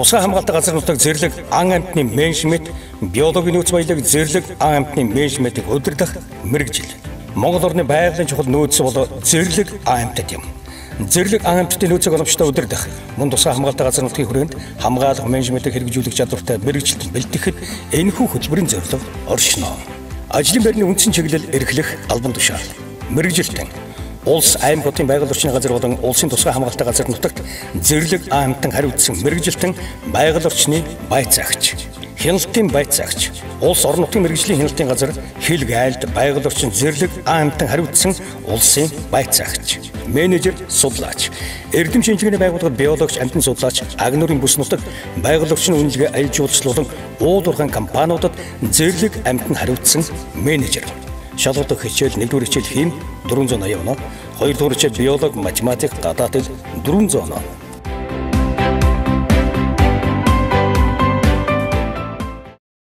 Тусгай хамгаалалтын газар нутаг зэрлэг ан амьтны менежмент, биологийн нөөц баялаг зэрлэг ан амьтны менежментийг удирдах мэргэжил. Монгол орны байгалийн чухал нөөц бол зэрлэг ан амьтад юм. Зэрлэг ан амьтдын нөөцийг оновчтой удирдах, мөн тусгай хамгаалалтын газар нутгийн хүрээнд хамгаалах менежментийг хэрэгжүүлэх чадвартай мэргэжилт бэлтгэхэд энэхүү хөтөлбөрийн зорилго оршино. Ажлын байрны үндсэн чиглэл эрхлэх албан тушаал. Мэргэжилтэн улс аймагуудын байгаль орчны газар болон улсын тусгай хамгаалалтын газар нутагт зэрлэг ан амьтан хариуцсан мэргэжилтэн байгаль орчны бай цаагч, хяналтын бай цаагч, улс орон нутгийн мэргэжлийн хяналтын газар хил гайлд байгаль орчин зэрлэг ан амьтан хариуцсан улсын бай цаагч, менежер, судлаач, эрдэм шинжилгээний байгууллагад биологч, амьтан судлаач, агнуурын бүс нутаг байгаль орчны үнэлгээ аяж жуулчлуулан уулуурхан компаниудад зэрлэг амьтан хариуцсан менежер. Шалгуудаг хичээл 1-р хичээл хим 480 оноо, 2-р хичээл биологи, математик, гадаад хэл 400 оноо.